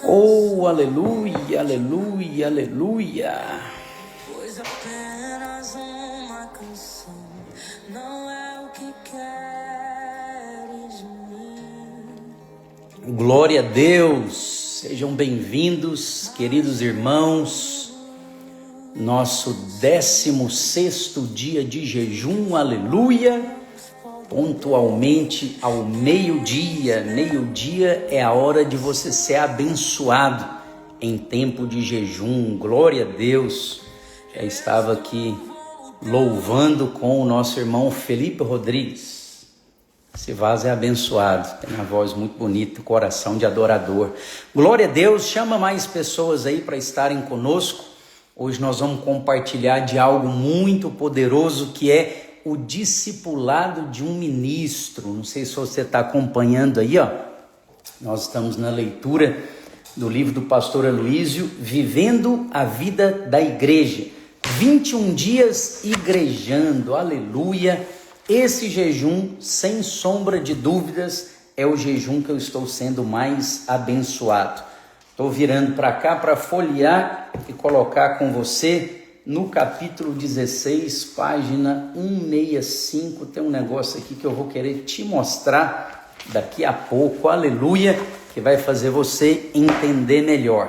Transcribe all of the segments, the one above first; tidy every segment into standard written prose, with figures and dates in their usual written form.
Oh, aleluia, aleluia, aleluia. Pois apenas uma canção não é o que queres de mim. Glória a Deus, sejam bem-vindos, queridos irmãos, nosso 16º dia de jejum, aleluia, pontualmente ao meio-dia é a hora de você ser abençoado em tempo de jejum, glória a Deus. Já estava aqui louvando com o nosso irmão Felipe Rodrigues. Esse vaso é abençoado, tem uma voz muito bonita, coração de adorador. Glória a Deus, chama mais pessoas aí para estarem conosco. Hoje nós vamos compartilhar de algo muito poderoso que é o discipulado de um ministro. Não sei se você está acompanhando aí, ó. Nós estamos na leitura do livro do pastor Aloísio, Vivendo a Vida da Igreja. 21 dias igrejando, aleluia. Esse jejum, sem sombra de dúvidas, é o jejum que eu estou sendo mais abençoado. Estou virando para cá para folhear e colocar com você no capítulo 16, página 165. Tem um negócio aqui que eu vou querer te mostrar daqui a pouco, aleluia, que vai fazer você entender melhor.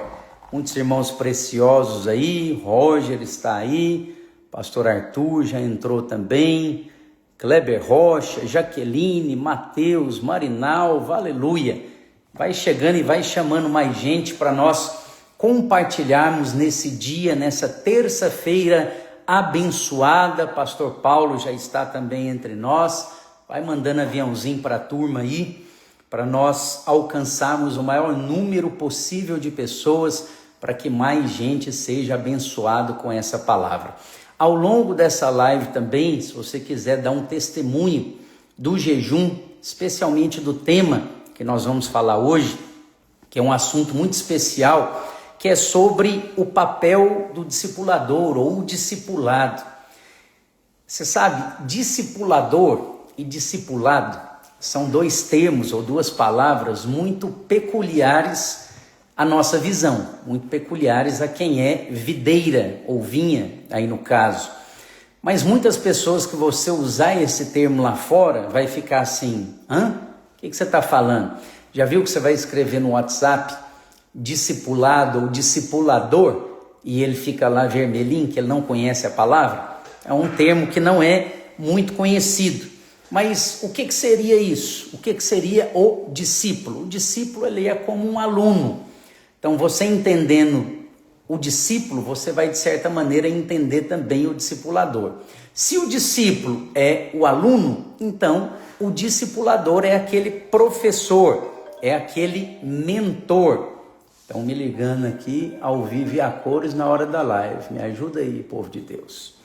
Muitos irmãos preciosos aí, Roger está aí, pastor Arthur já entrou também, Kleber Rocha, Jaqueline, Mateus, Marinalva, aleluia. Vai chegando e vai chamando mais gente para nós compartilharmos nesse dia, nessa terça-feira abençoada. Pastor Paulo já está também entre nós, vai mandando aviãozinho para a turma aí, para nós alcançarmos o maior número possível de pessoas, para que mais gente seja abençoado com essa palavra. Ao longo dessa live também, se você quiser dar um testemunho do jejum, especialmente do tema que nós vamos falar hoje, que é um assunto muito especial, que é sobre o papel do discipulador ou o discipulado. Você sabe, discipulador e discipulado são dois termos ou duas palavras muito peculiares à nossa visão, muito peculiares a quem é videira ou vinha, aí no caso. Mas muitas pessoas que você usar esse termo lá fora vai ficar assim, hã? O que você está falando? Já viu que você vai escrever no WhatsApp discipulado ou discipulador e ele fica lá vermelhinho, que ele não conhece a palavra? É um termo que não é muito conhecido. Mas o que seria isso? O que seria o discípulo? O discípulo, ele é como um aluno. Então, você entendendo o discípulo, você vai de certa maneira entender também o discipulador. Se o discípulo é o aluno, então o discipulador é aquele professor, é aquele mentor. Estão me ligando aqui ao vivo e a cores na hora da live. Me ajuda aí, povo de Deus.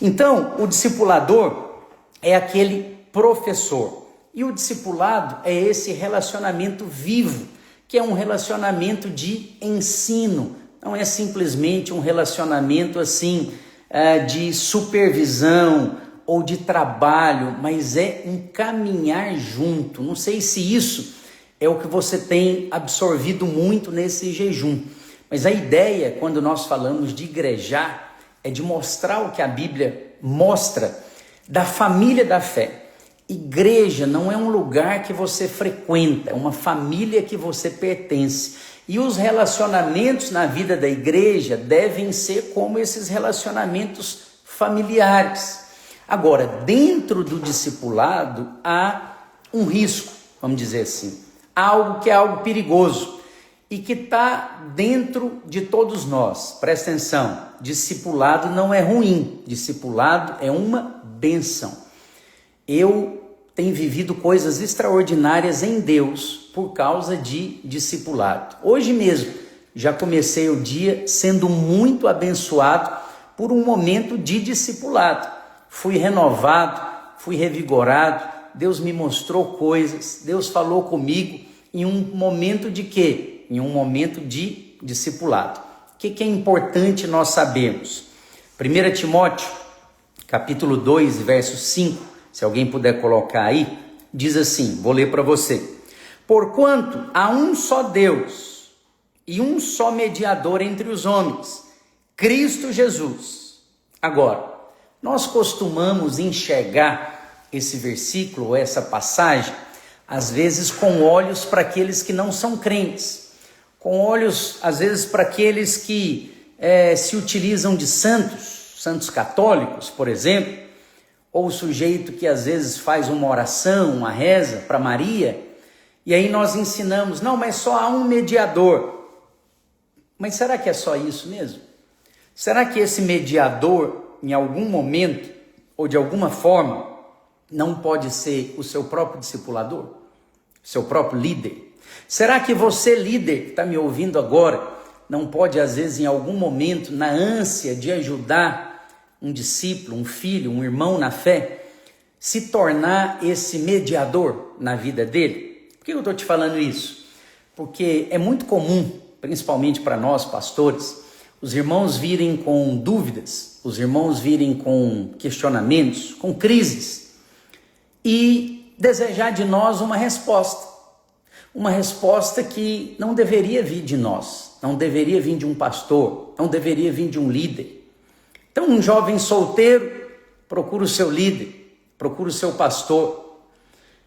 Então, o discipulador é aquele professor. E o discipulado é esse relacionamento vivo, que é um relacionamento de ensino. Não é simplesmente um relacionamento assim de supervisão ou de trabalho, mas é um caminhar junto. Não sei se isso é o que você tem absorvido muito nesse jejum. Mas a ideia, quando nós falamos de igrejar, é de mostrar o que a Bíblia mostra da família da fé. Igreja não é um lugar que você frequenta, é uma família que você pertence. E os relacionamentos na vida da igreja devem ser como esses relacionamentos familiares. Agora, dentro do discipulado há um risco, vamos dizer assim. Algo que é algo perigoso e que está dentro de todos nós. Presta atenção, discipulado não é ruim, discipulado é uma bênção. Eu tenho vivido coisas extraordinárias em Deus por causa de discipulado. Hoje mesmo já comecei o dia sendo muito abençoado por um momento de discipulado. Fui renovado, fui revigorado, Deus me mostrou coisas, Deus falou comigo em um momento de quê? Em um momento de discipulado. O que é importante nós sabermos? 1 Timóteo, capítulo 2, verso 5, se alguém puder colocar aí, diz assim, vou ler para você. Porquanto há um só Deus e um só mediador entre os homens, Cristo Jesus. Agora, nós costumamos enxergar esse versículo, ou essa passagem, às vezes com olhos para aqueles que não são crentes, com olhos, às vezes, para aqueles que se utilizam de santos católicos, por exemplo, ou o sujeito que às vezes faz uma oração, uma reza para Maria, e aí nós ensinamos, não, mas só há um mediador. Mas será que é só isso mesmo? Será que esse mediador, em algum momento, ou de alguma forma, não pode ser o seu próprio discipulador? Seu próprio líder? Será que você, líder, que está me ouvindo agora, não pode, às vezes, em algum momento, na ânsia de ajudar um discípulo, um filho, um irmão na fé, se tornar esse mediador na vida dele? Por que eu estou te falando isso? Porque é muito comum, principalmente para nós, pastores, os irmãos virem com dúvidas, os irmãos virem com questionamentos, com crises, e desejar de nós uma resposta que não deveria vir de nós, não deveria vir de um pastor, não deveria vir de um líder. Então, um jovem solteiro procura o seu líder, procura o seu pastor.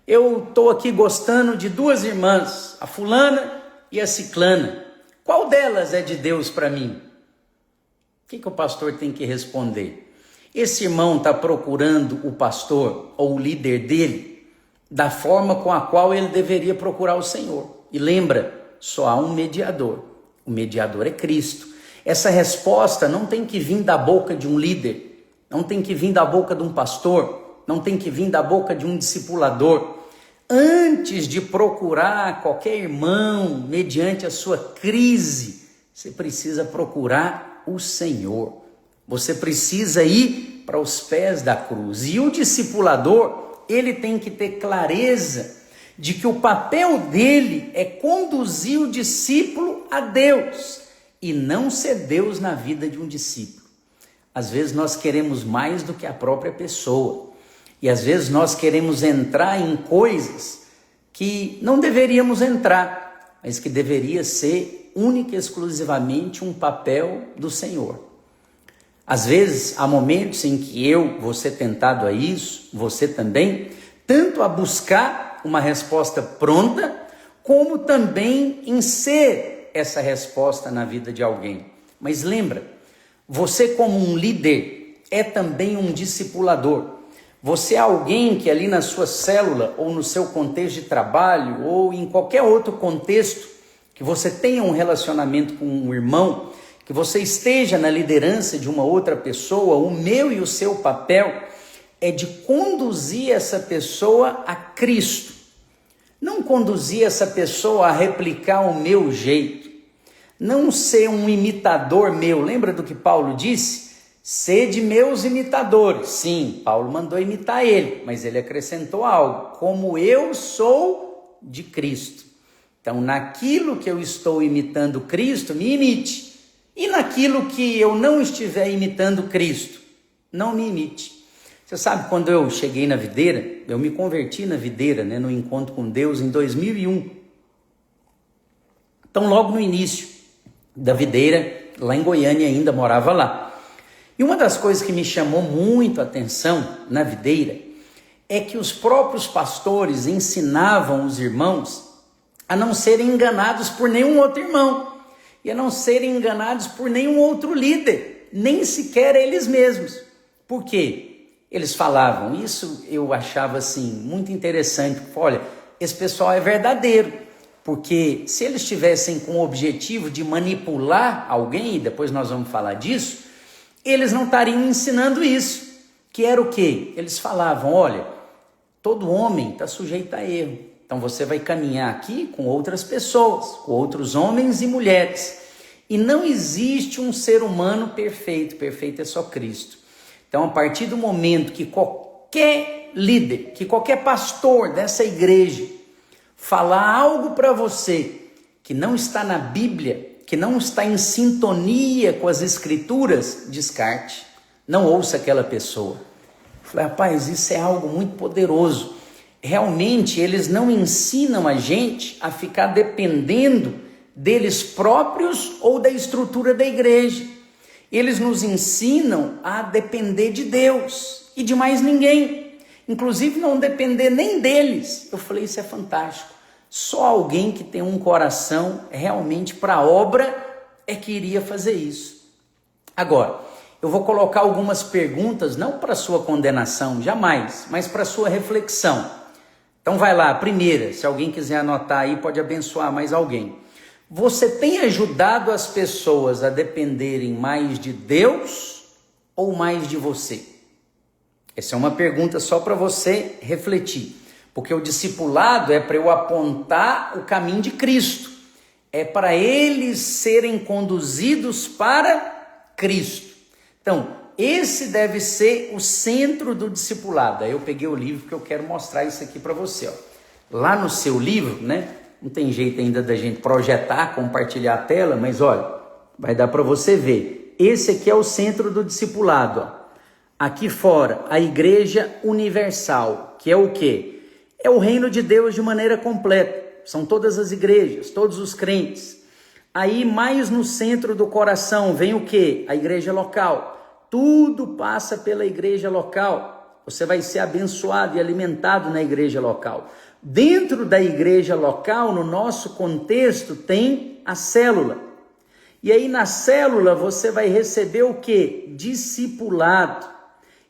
Eu estou aqui gostando de duas irmãs, a fulana e a ciclana. Qual delas é de Deus para mim? O que o pastor tem que responder? Esse irmão está procurando o pastor ou o líder dele da forma com a qual ele deveria procurar o Senhor. E lembra, só há um mediador. O mediador é Cristo. Essa resposta não tem que vir da boca de um líder, não tem que vir da boca de um pastor, não tem que vir da boca de um discipulador. Antes de procurar qualquer irmão, mediante a sua crise, você precisa procurar o Senhor. Você precisa ir para os pés da cruz. E o discipulador, ele tem que ter clareza de que o papel dele é conduzir o discípulo a Deus e não ser Deus na vida de um discípulo. Às vezes nós queremos mais do que a própria pessoa. E às vezes nós queremos entrar em coisas que não deveríamos entrar, mas que deveria ser única e exclusivamente um papel do Senhor. Às vezes há momentos em que eu vou ser tentado a isso, você também, tanto a buscar uma resposta pronta, como também em ser essa resposta na vida de alguém. Mas lembra, você como um líder é também um discipulador. Você é alguém que ali na sua célula, ou no seu contexto de trabalho, ou em qualquer outro contexto, que você tenha um relacionamento com um irmão, que você esteja na liderança de uma outra pessoa, o meu e o seu papel é de conduzir essa pessoa a Cristo. Não conduzir essa pessoa a replicar o meu jeito. Não ser um imitador meu. Lembra do que Paulo disse? Sede meus imitadores. Sim, Paulo mandou imitar ele, mas ele acrescentou algo. Como eu sou de Cristo. Então, naquilo que eu estou imitando Cristo, me imite. E naquilo que eu não estiver imitando Cristo, não me imite. Você sabe, quando eu cheguei na videira, eu me converti na videira, no encontro com Deus em 2001. Então, logo no início da videira, lá em Goiânia ainda, morava lá. E uma das coisas que me chamou muito a atenção na videira é que os próprios pastores ensinavam os irmãos a não serem enganados por nenhum outro irmão e a não serem enganados por nenhum outro líder, nem sequer eles mesmos. Por quê? Eles falavam, isso eu achava assim muito interessante, porque, olha, esse pessoal é verdadeiro, porque se eles estivessem com o objetivo de manipular alguém, e depois nós vamos falar disso, eles não estariam ensinando isso, que era o quê? Eles falavam, olha, todo homem está sujeito a erro, então você vai caminhar aqui com outras pessoas, com outros homens e mulheres, e não existe um ser humano perfeito, perfeito é só Cristo. Então, a partir do momento que qualquer líder, que qualquer pastor dessa igreja falar algo para você que não está na Bíblia, que não está em sintonia com as Escrituras, descarte, não ouça aquela pessoa. Eu falei, rapaz, isso é algo muito poderoso, realmente eles não ensinam a gente a ficar dependendo deles próprios ou da estrutura da igreja. Eles nos ensinam a depender de Deus e de mais ninguém, inclusive não depender nem deles. Eu falei, isso é fantástico. Só alguém que tem um coração realmente para a obra é que iria fazer isso. Agora, eu vou colocar algumas perguntas, não para sua condenação, jamais, mas para sua reflexão. Então vai lá, a primeira, se alguém quiser anotar aí, pode abençoar mais alguém. Você tem ajudado as pessoas a dependerem mais de Deus ou mais de você? Essa é uma pergunta só para você refletir, porque o discipulado é para eu apontar o caminho de Cristo, é para eles serem conduzidos para Cristo. Então, esse deve ser o centro do discipulado. Aí eu peguei o livro porque eu quero mostrar isso aqui para você. Ó. Lá no seu livro, né? Não tem jeito ainda da gente projetar, compartilhar a tela, mas olha, vai dar para você ver. Esse aqui é o centro do discipulado. Ó. Aqui fora, a Igreja Universal, que é o quê? É o reino de Deus de maneira completa. São todas as igrejas, todos os crentes. Aí, mais no centro do coração, vem o quê? A igreja local. Tudo passa pela igreja local. Você vai ser abençoado e alimentado na igreja local. Dentro da igreja local, no nosso contexto, tem a célula. E aí, na célula, você vai receber o quê? Discipulado.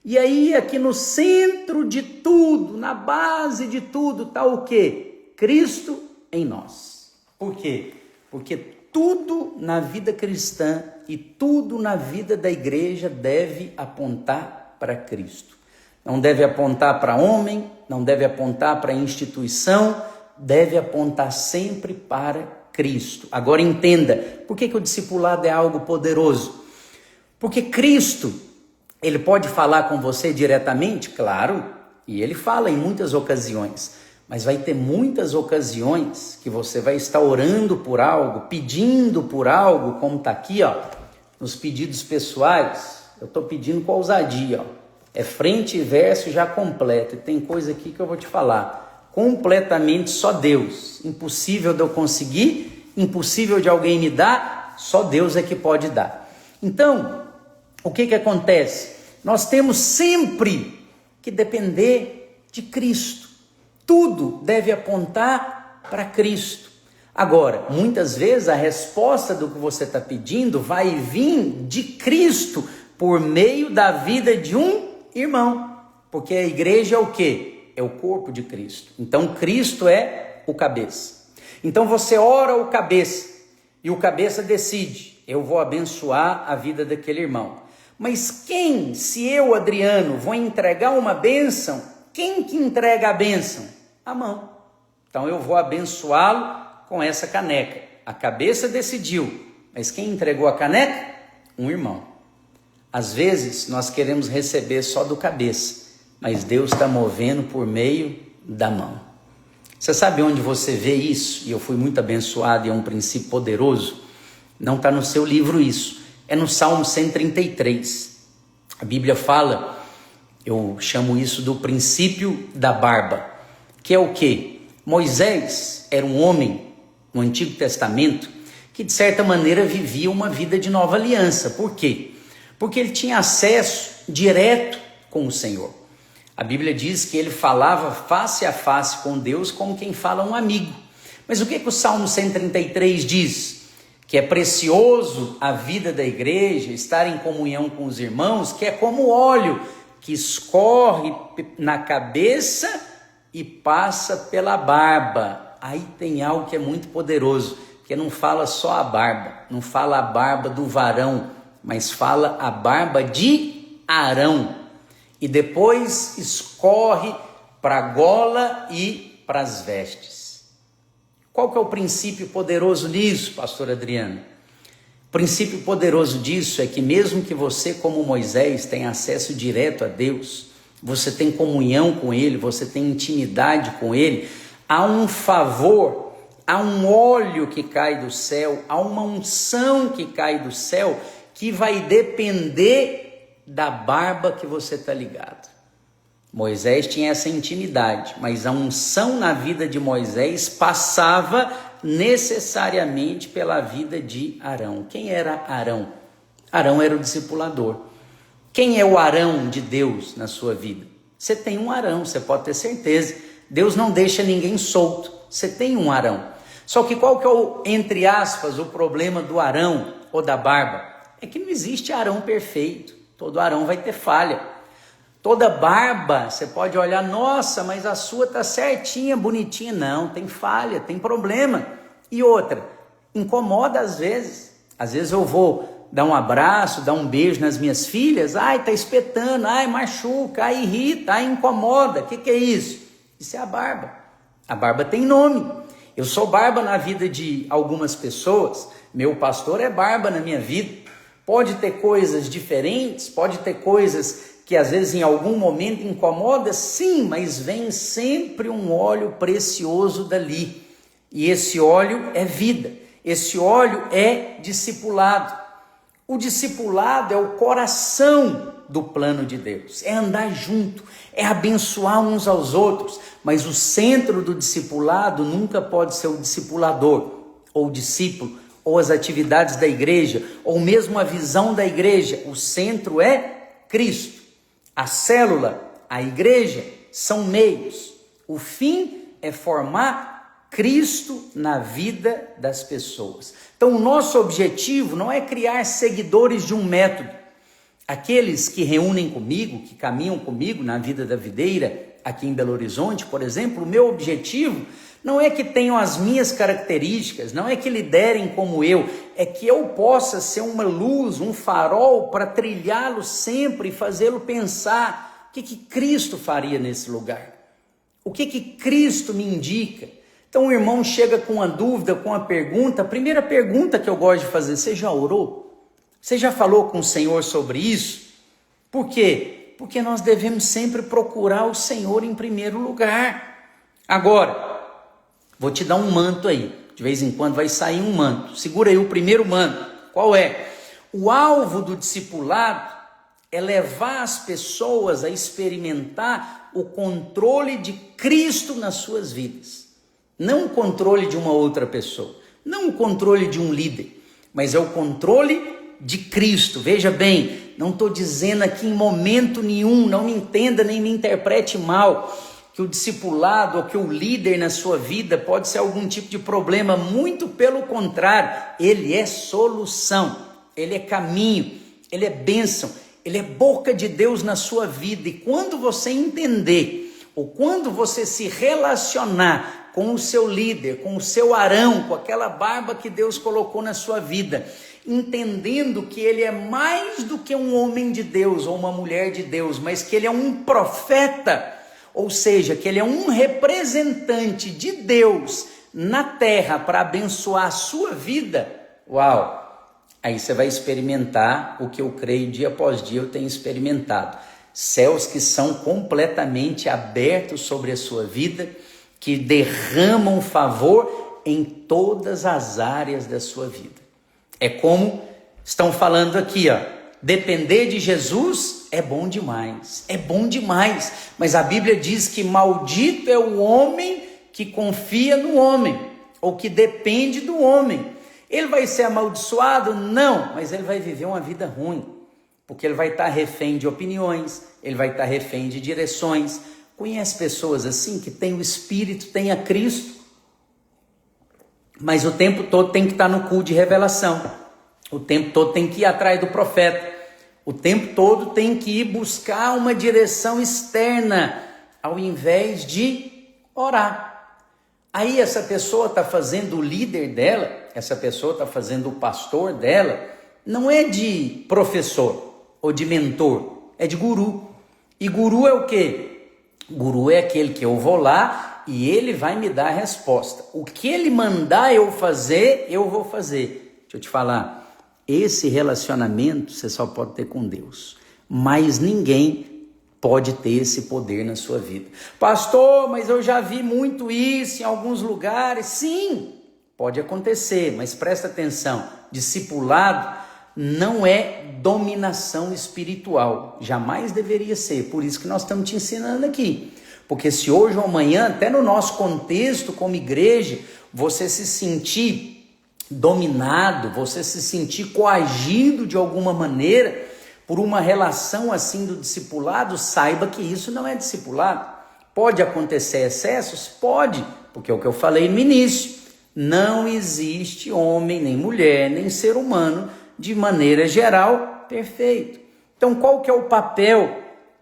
E aí, aqui no centro de tudo, na base de tudo, está o quê? Cristo em nós. Por quê? Porque tudo na vida cristã e tudo na vida da igreja deve apontar para Cristo. Não deve apontar para homem, não deve apontar para instituição, deve apontar sempre para Cristo. Agora entenda, por que o discipulado é algo poderoso? Porque Cristo, ele pode falar com você diretamente, claro, e ele fala em muitas ocasiões, mas vai ter muitas ocasiões que você vai estar orando por algo, pedindo por algo, como está aqui, ó, nos pedidos pessoais. Eu estou pedindo com ousadia, ó. É frente e verso já completo. E tem coisa aqui que eu vou te falar. Completamente só Deus. Impossível de eu conseguir, impossível de alguém me dar, só Deus é que pode dar. Então, o que acontece? Nós temos sempre que depender de Cristo. Tudo deve apontar para Cristo. Agora, muitas vezes a resposta do que você está pedindo vai vir de Cristo por meio da vida de um irmão. Porque a igreja é o quê? É o corpo de Cristo. Então, Cristo é o cabeça. Então, você ora o cabeça e o cabeça decide: eu vou abençoar a vida daquele irmão. Mas quem, se eu, Adriano, vou entregar uma bênção, quem que entrega a bênção? A mão. Então eu vou abençoá-lo com essa caneca. A cabeça decidiu, mas quem entregou a caneca? Um irmão. Às vezes nós queremos receber só do cabeça, mas Deus está movendo por meio da mão. Você sabe onde você vê isso? E eu fui muito abençoado e é um princípio poderoso. Não está no seu livro isso. É no Salmo 133. A Bíblia fala, eu chamo isso do princípio da barba, que é o quê? Moisés era um homem no Antigo Testamento que de certa maneira vivia uma vida de nova aliança. Por quê? Porque ele tinha acesso direto com o Senhor. A Bíblia diz que ele falava face a face com Deus como quem fala um amigo. Mas o que o Salmo 133 diz? Que é precioso a vida da igreja, estar em comunhão com os irmãos, que é como óleo que escorre na cabeça e passa pela barba. Aí tem algo que é muito poderoso, que não fala só a barba, não fala a barba do varão, mas fala a barba de Arão. E depois escorre para a gola e para as vestes. Qual que é o princípio poderoso nisso, pastor Adriano? O princípio poderoso disso é que mesmo que você, como Moisés, tenha acesso direto a Deus, você tem comunhão com Ele, você tem intimidade com Ele, há um favor, há um óleo que cai do céu, há uma unção que cai do céu, que vai depender da barba que você está ligado. Moisés tinha essa intimidade, mas a unção na vida de Moisés passava necessariamente pela vida de Arão. Quem era Arão? Arão era o discipulador. Quem é o Arão de Deus na sua vida? Você tem um Arão, você pode ter certeza. Deus não deixa ninguém solto. Você tem um Arão. Só que qual que é o, entre aspas, o problema do Arão ou da barba? É que não existe Arão perfeito. Todo Arão vai ter falha. Toda barba, você pode olhar, nossa, mas a sua está certinha, bonitinha. Não, tem falha, tem problema. E outra, incomoda às vezes. Às vezes eu vou dar um abraço, dar um beijo nas minhas filhas, ai, tá espetando, ai, machuca, ai, irrita, ai, incomoda. O que é isso? Isso é a barba. A barba tem nome. Eu sou barba na vida de algumas pessoas, meu pastor é barba na minha vida. Pode ter coisas diferentes, pode ter coisas que às vezes em algum momento incomoda, sim, mas vem sempre um óleo precioso dali. E esse óleo é vida, esse óleo é discipulado. O discipulado é o coração do plano de Deus, é andar junto, é abençoar uns aos outros, mas o centro do discipulado nunca pode ser o discipulador, ou o discípulo, ou as atividades da igreja, ou mesmo a visão da igreja. O centro é Cristo. A célula, a igreja, são meios. O fim é formar Cristo na vida das pessoas. Então, o nosso objetivo não é criar seguidores de um método. Aqueles que reúnem comigo, que caminham comigo na vida da videira, aqui em Belo Horizonte, por exemplo, o meu objetivo não é que tenham as minhas características, não é que liderem como eu, é que eu possa ser uma luz, um farol para trilhá-lo sempre e fazê-lo pensar o que Cristo faria nesse lugar, o que Cristo me indica. Então o irmão chega com uma dúvida, com uma pergunta, a primeira pergunta que eu gosto de fazer: você já orou? Você já falou com o Senhor sobre isso? Por quê? Porque nós devemos sempre procurar o Senhor em primeiro lugar. Agora, vou te dar um manto aí, de vez em quando vai sair um manto, segura aí o primeiro manto. Qual é? O alvo do discipulado é levar as pessoas a experimentar o controle de Cristo nas suas vidas, não o controle de uma outra pessoa, não o controle de um líder, mas é o controle de Cristo. Veja bem, não estou dizendo aqui em momento nenhum, não me entenda nem me interprete mal, que o discipulado ou que o líder na sua vida pode ser algum tipo de problema. Muito pelo contrário, ele é solução, ele é caminho, ele é bênção, ele é boca de Deus na sua vida. E quando você entender, ou quando você se relacionar com o seu líder, com o seu Arão, com aquela barba que Deus colocou na sua vida, entendendo que ele é mais do que um homem de Deus ou uma mulher de Deus, mas que ele é um profeta, ou seja, que ele é um representante de Deus na terra para abençoar a sua vida, uau! Aí você vai experimentar o que eu creio dia após dia eu tenho experimentado. Céus que são completamente abertos sobre a sua vida, que derramam favor em todas as áreas da sua vida. É como estão falando aqui, ó. Depender de Jesus é bom demais, mas a Bíblia diz que maldito é o homem que confia no homem, ou que depende do homem. Ele vai ser amaldiçoado? Não, mas ele vai viver uma vida ruim, porque ele vai estar refém de opiniões, ele vai estar refém de direções. Conhece pessoas assim, que tem o Espírito, tem a Cristo, mas o tempo todo tem que estar no culto de revelação, o tempo todo tem que ir atrás do profeta, o tempo todo tem que ir buscar uma direção externa, ao invés de orar. Aí essa pessoa está fazendo o líder dela, essa pessoa está fazendo o pastor dela, não é de professor ou de mentor, é de guru. E guru é o quê? Guru é aquele que eu vou lá e ele vai me dar a resposta. O que ele mandar eu fazer, eu vou fazer. Deixa eu te falar, esse relacionamento você só pode ter com Deus, mas ninguém pode ter esse poder na sua vida. Pastor, mas eu já vi muito isso em alguns lugares. Sim, pode acontecer, mas presta atenção, discipulado não é dominação espiritual, jamais deveria ser, por isso que nós estamos te ensinando aqui, porque se hoje ou amanhã, até no nosso contexto como igreja, você se sentir dominado, você se sentir coagido de alguma maneira, por uma relação assim do discipulado, saiba que isso não é discipulado. Pode acontecer excessos? Pode, porque é o que eu falei no início, não existe homem, nem mulher, nem ser humano, de maneira geral, perfeito. Então, qual que é o papel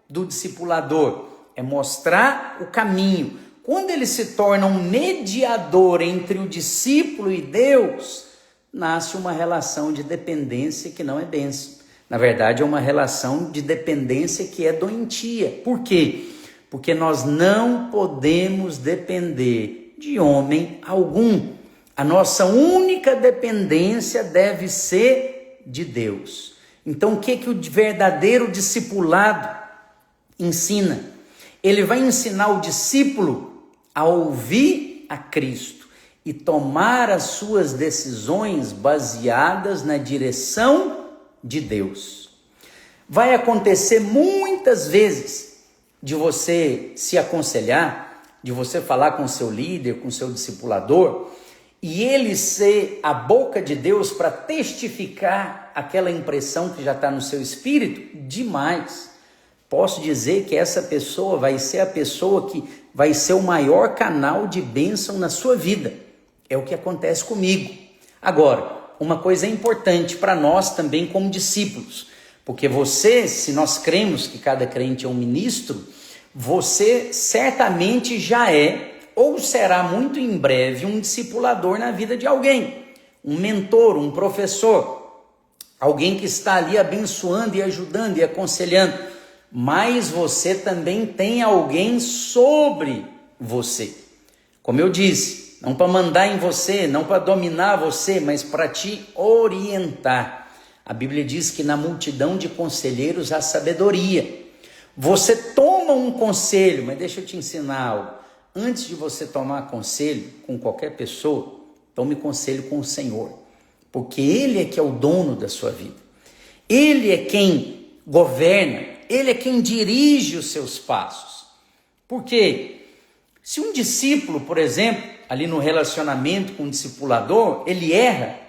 do discipulador? É mostrar o caminho. Quando ele se torna um mediador entre o discípulo e Deus, nasce uma relação de dependência que não é bênção. Na verdade, é uma relação de dependência que é doentia. Por quê? Porque nós não podemos depender de homem algum. A nossa única dependência deve ser de Deus. Então, o que o verdadeiro discipulado ensina? Ele vai ensinar o discípulo a ouvir a Cristo e tomar as suas decisões baseadas na direção de Deus. Vai acontecer muitas vezes de você se aconselhar, de você falar com seu líder, com seu discipulador, e ele ser a boca de Deus para testificar aquela impressão que já está no seu espírito, demais. Posso dizer que essa pessoa vai ser a pessoa que vai ser o maior canal de bênção na sua vida. É o que acontece comigo. Agora, uma coisa importante para nós também como discípulos, porque você, se nós cremos que cada crente é um ministro, você certamente já é ou será muito em breve um discipulador na vida de alguém, um mentor, um professor, alguém que está ali abençoando e ajudando e aconselhando, mas você também tem alguém sobre você. Como eu disse, não para mandar em você, não para dominar você, mas para te orientar. A Bíblia diz que na multidão de conselheiros há sabedoria. Você toma um conselho, mas deixa eu te ensinar algo. Antes de você tomar conselho com qualquer pessoa, tome conselho com o Senhor, porque Ele é que é o dono da sua vida. Ele é quem governa, Ele é quem dirige os seus passos. Por quê? Se um discípulo, por exemplo, ali no relacionamento com o discipulador, ele erra,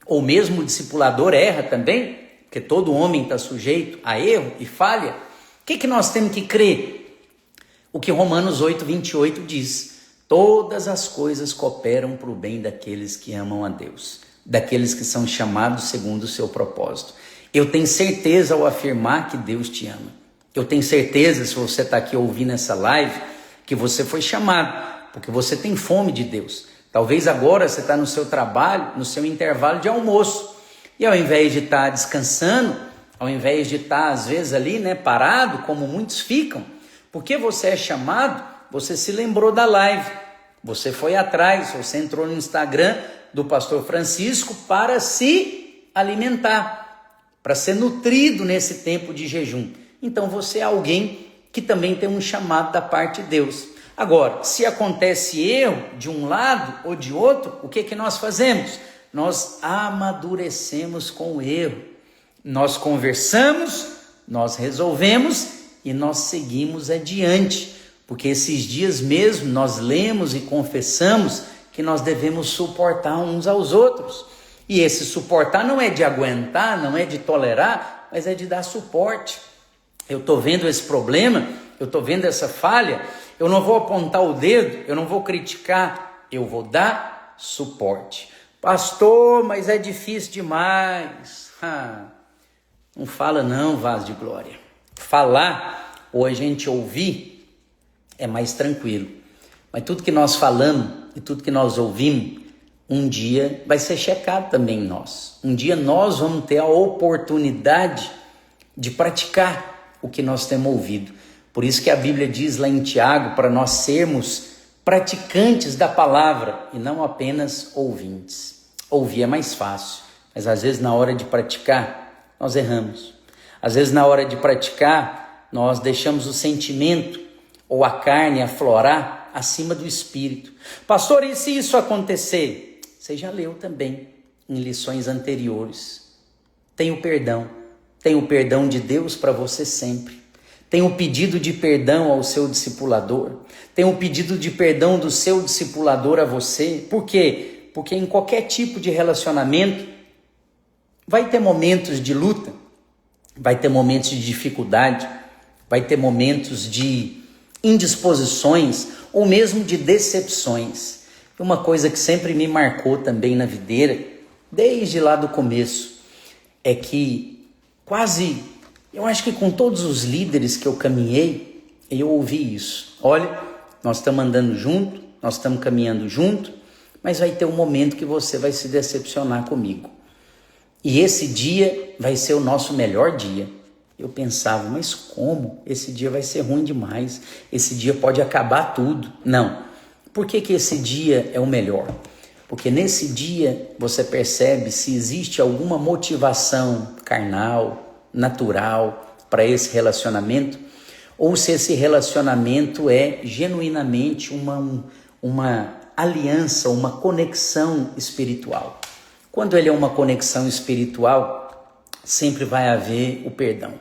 ou mesmo o discipulador erra também, porque todo homem está sujeito a erro e falha, o que nós temos que crer? O que Romanos 8:28 diz: todas as coisas cooperam para o bem daqueles que amam a Deus, daqueles que são chamados segundo o seu propósito. Eu tenho certeza ao afirmar que Deus te ama. Eu tenho certeza, se você está aqui ouvindo essa live, que você foi chamado, porque você tem fome de Deus. Talvez agora você está no seu trabalho, no seu intervalo de almoço, e ao invés de estar descansando, ao invés de estar às vezes ali, parado, como muitos ficam, porque você é chamado, você se lembrou da live, você foi atrás, você entrou no Instagram do pastor Francisco para se alimentar, para ser nutrido nesse tempo de jejum. Então você é alguém que também tem um chamado da parte de Deus. Agora, se acontece erro de um lado ou de outro, o que nós fazemos? Nós amadurecemos com o erro. Nós conversamos, nós resolvemos e nós seguimos adiante, porque esses dias mesmo nós lemos e confessamos que nós devemos suportar uns aos outros. E esse suportar não é de aguentar, não é de tolerar, mas é de dar suporte. Eu estou vendo esse problema, eu estou vendo essa falha, eu não vou apontar o dedo, eu não vou criticar, eu vou dar suporte. Pastor, mas é difícil demais. Não fala não, vaso de glória. Falar ou a gente ouvir é mais tranquilo. Mas tudo que nós falamos e tudo que nós ouvimos, um dia vai ser checado também em nós. Um dia nós vamos ter a oportunidade de praticar o que nós temos ouvido. Por isso que a Bíblia diz lá em Tiago, para nós sermos praticantes da palavra e não apenas ouvintes. Ouvir é mais fácil, mas às vezes na hora de praticar, nós erramos. Às vezes na hora de praticar, nós deixamos o sentimento ou a carne aflorar acima do espírito. Pastor, e se isso acontecer? Você já leu também. em lições anteriores. Tenha o perdão de Deus para você sempre. Tenha o pedido de perdão ao seu discipulador. Tenha o pedido de perdão do seu discipulador a você. Por quê? Porque em qualquer tipo de relacionamento vai ter momentos de luta, vai ter momentos de dificuldade, vai ter momentos de indisposições ou mesmo de decepções. Uma coisa que sempre me marcou também na videira, desde lá do começo, é que eu acho que com todos os líderes que eu caminhei, eu ouvi isso. Olha, nós estamos andando junto, nós estamos caminhando junto, mas vai ter um momento que você vai se decepcionar comigo. E esse dia vai ser o nosso melhor dia. Eu pensava, mas como? Esse dia vai ser ruim demais. Esse dia pode acabar tudo. Não. Por que esse dia é o melhor? Porque nesse dia você percebe se existe alguma motivação carnal, natural para esse relacionamento, ou se esse relacionamento é genuinamente uma aliança, uma conexão espiritual. Quando ele é uma conexão espiritual, sempre vai haver o perdão.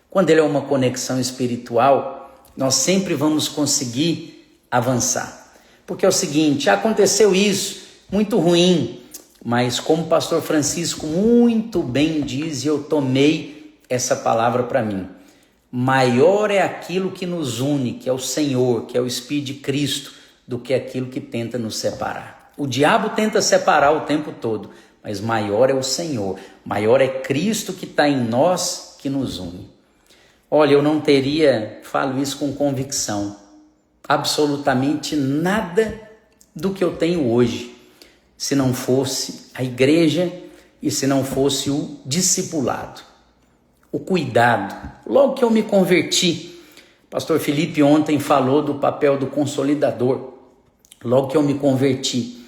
Quando ele é uma conexão espiritual, nós sempre vamos conseguir avançar. Porque é o seguinte, aconteceu isso, muito ruim, mas como o pastor Francisco muito bem diz, e eu tomei essa palavra para mim, maior é aquilo que nos une, que é o Senhor, que é o Espírito de Cristo, do que aquilo que tenta nos separar. O diabo tenta separar o tempo todo, mas maior é o Senhor, maior é Cristo que está em nós, que nos une. Olha, eu não teria, falo isso com convicção, absolutamente nada do que eu tenho hoje, se não fosse a igreja e se não fosse o discipulado, o cuidado. Logo que eu me converti, pastor Felipe ontem falou do papel do consolidador. Logo que eu me converti,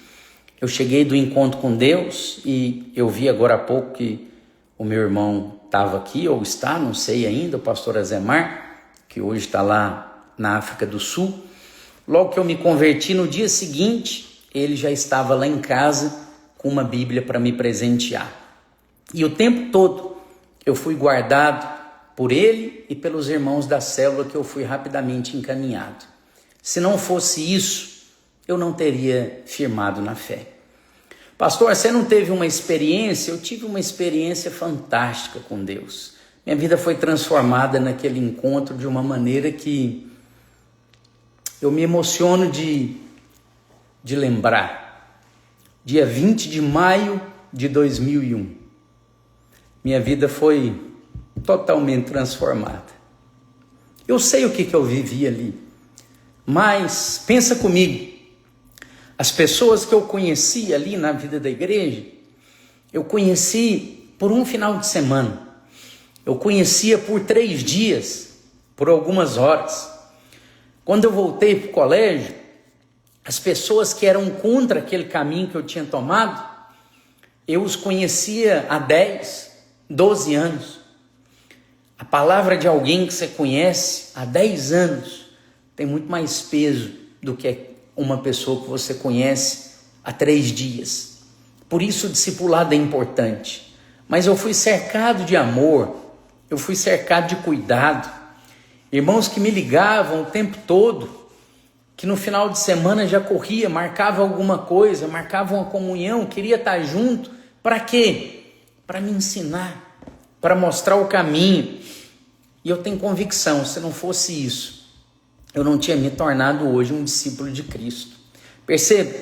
eu cheguei do encontro com Deus e eu vi agora há pouco que o meu irmão estava aqui, ou está, não sei ainda, o pastor Azemar, que hoje está lá na África do Sul. Logo que eu me converti, no dia seguinte, ele já estava lá em casa com uma Bíblia para me presentear. E o tempo todo eu fui guardado por ele e pelos irmãos da célula que eu fui rapidamente encaminhado. Se não fosse isso, eu não teria firmado na fé. Pastor, você não teve uma experiência? Eu tive uma experiência fantástica com Deus. Minha vida foi transformada naquele encontro de uma maneira que eu me emociono de lembrar. Dia 20 de maio de 2001. Minha vida foi totalmente transformada. Eu sei o que eu vivi ali, mas pensa comigo. As pessoas que eu conheci ali na vida da igreja, eu conheci por um final de semana. Eu conhecia por 3 dias, por algumas horas. Quando eu voltei para o colégio, as pessoas que eram contra aquele caminho que eu tinha tomado, eu os conhecia há 10, 12 anos. A palavra de alguém que você conhece há 10 anos tem muito mais peso do que uma pessoa que você conhece há 3 dias. Por isso o discipulado é importante. Mas eu fui cercado de amor, eu fui cercado de cuidado. Irmãos que me ligavam o tempo todo, que no final de semana já corria, marcava alguma coisa, marcava uma comunhão, queria estar junto. Para quê? Para me ensinar, para mostrar o caminho. E eu tenho convicção, se não fosse isso, eu não tinha me tornado hoje um discípulo de Cristo. Perceba,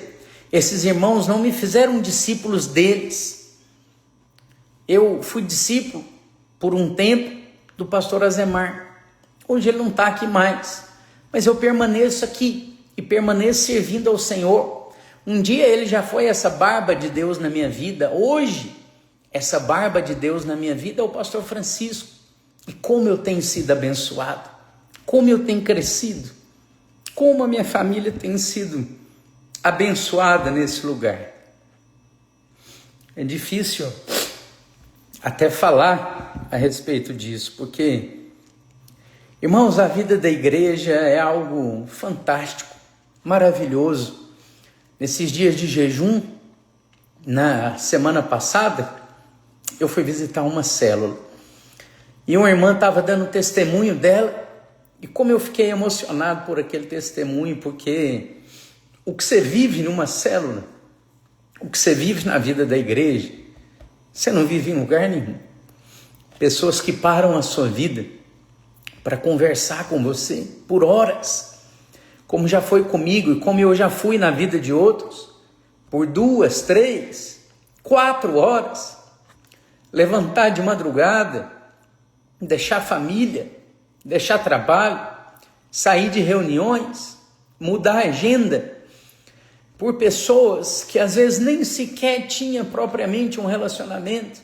esses irmãos não me fizeram discípulos deles. Eu fui discípulo por um tempo do pastor Azemar. Hoje ele não está aqui mais, mas eu permaneço aqui e permaneço servindo ao Senhor. Um dia ele já foi essa barba de Deus na minha vida. Hoje, essa barba de Deus na minha vida é o pastor Francisco. E como eu tenho sido abençoado, como eu tenho crescido, como a minha família tem sido abençoada nesse lugar. É difícil até falar a respeito disso, porque, irmãos, a vida da igreja é algo fantástico, maravilhoso. Nesses dias de jejum, Na semana passada, eu fui visitar uma célula e uma irmã estava dando testemunho dela, e como eu fiquei emocionado por aquele testemunho, porque o que você vive numa célula, o que você vive na vida da igreja, você não vive em lugar nenhum. Pessoas que param a sua vida para conversar com você por horas, como já foi comigo e como eu já fui na vida de outros, por 2, 3, 4 horas, levantar de madrugada, deixar família, deixar trabalho, sair de reuniões, mudar a agenda, por pessoas que às vezes nem sequer tinha propriamente um relacionamento,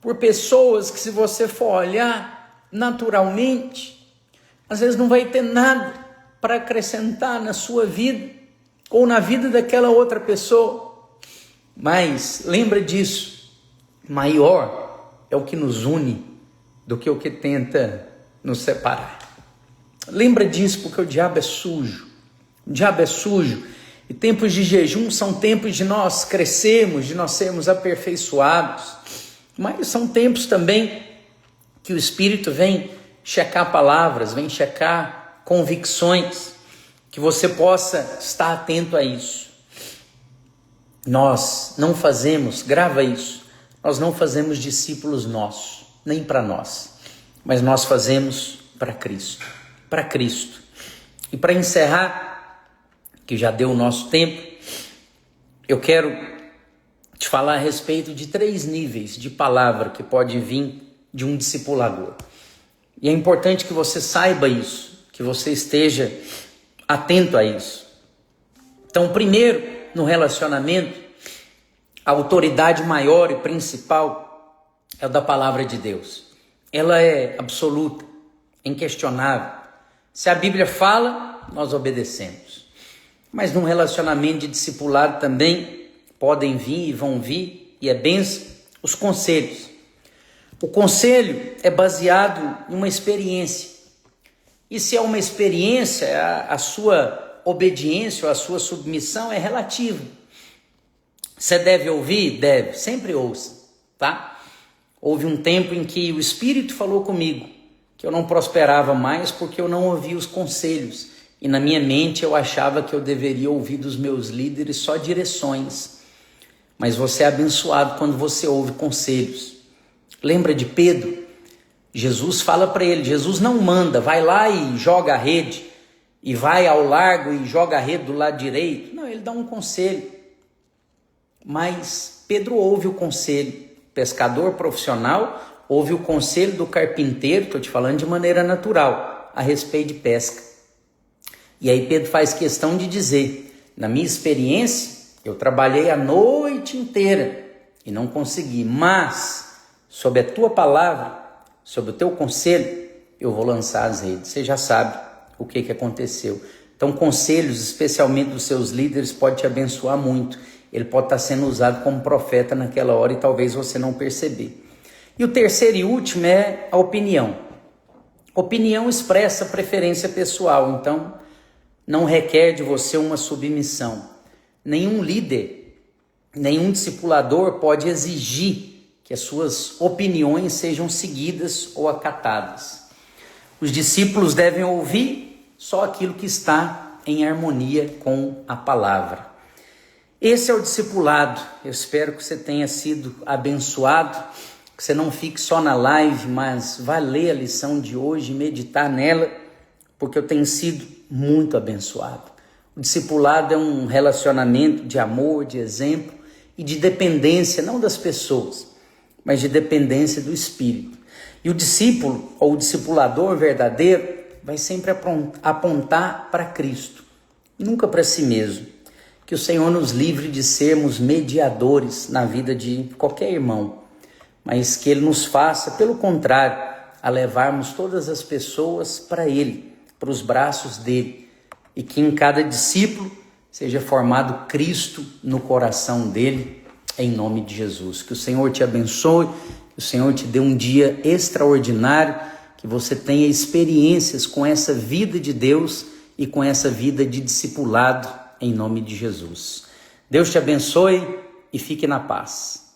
por pessoas que, se você for olhar naturalmente, às vezes não vai ter nada para acrescentar na sua vida ou na vida daquela outra pessoa. Mas lembra disso, maior é o que nos une do que o que tenta nos separar. Lembra disso, porque o diabo é sujo. O diabo é sujo. E tempos de jejum são tempos de nós crescermos, de nós sermos aperfeiçoados. Mas são tempos também que o Espírito vem checar palavras, vem checar convicções, que você possa estar atento a isso. Nós não fazemos, grava isso, nós não fazemos discípulos nossos, nem para nós, mas nós fazemos para Cristo, para Cristo. E para encerrar, que já deu o nosso tempo, eu quero te falar a respeito de 3 níveis de palavra que pode vir de um discipulador. E é importante que você saiba isso, que você esteja atento a isso. Então, primeiro, no relacionamento, a autoridade maior e principal é o da palavra de Deus. Ela é absoluta, inquestionável. Se a Bíblia fala, nós obedecemos. Mas num relacionamento de discipulado também podem vir e vão vir, e é bênção, os conselhos. O conselho é baseado em uma experiência. E se é uma experiência, a sua obediência ou a sua submissão é relativa. Você deve ouvir? Deve, sempre ouça, tá? Houve um tempo em que o Espírito falou comigo que eu não prosperava mais porque eu não ouvia os conselhos. E na minha mente eu achava que eu deveria ouvir dos meus líderes só direções. Mas você é abençoado quando você ouve conselhos. Lembra de Pedro? Jesus fala para ele, Jesus não manda, vai lá e joga a rede, e vai ao largo e joga a rede do lado direito. Não, ele dá um conselho. Mas Pedro ouve o conselho. Pescador profissional ouve o conselho do carpinteiro, estou te falando de maneira natural, a respeito de pesca. E aí Pedro faz questão de dizer, na minha experiência, eu trabalhei a noite inteira e não consegui, mas sob a tua palavra, sob o teu conselho, eu vou lançar as redes. Você já sabe o que aconteceu. Então, conselhos, especialmente dos seus líderes, pode te abençoar muito. Ele pode estar sendo usado como profeta naquela hora e talvez você não perceber. E o terceiro e último é a opinião. Opinião expressa preferência pessoal, então não requer de você uma submissão. Nenhum líder, nenhum discipulador pode exigir que as suas opiniões sejam seguidas ou acatadas. Os discípulos devem ouvir só aquilo que está em harmonia com a palavra. Esse é o discipulado. Eu espero que você tenha sido abençoado, que você não fique só na live, mas vá ler a lição de hoje e meditar nela, porque eu tenho sido muito abençoado. O discipulado é um relacionamento de amor, de exemplo e de dependência, não das pessoas, mas de dependência do Espírito. E o discípulo, ou o discipulador verdadeiro, vai sempre apontar para Cristo, nunca para si mesmo. Que o Senhor nos livre de sermos mediadores na vida de qualquer irmão, mas que Ele nos faça, pelo contrário, a levarmos todas as pessoas para Ele, para os braços dEle, e que em cada discípulo seja formado Cristo no coração dEle, em nome de Jesus. Que o Senhor te abençoe, que o Senhor te dê um dia extraordinário, que você tenha experiências com essa vida de Deus e com essa vida de discipulado, em nome de Jesus. Deus te abençoe e fique na paz.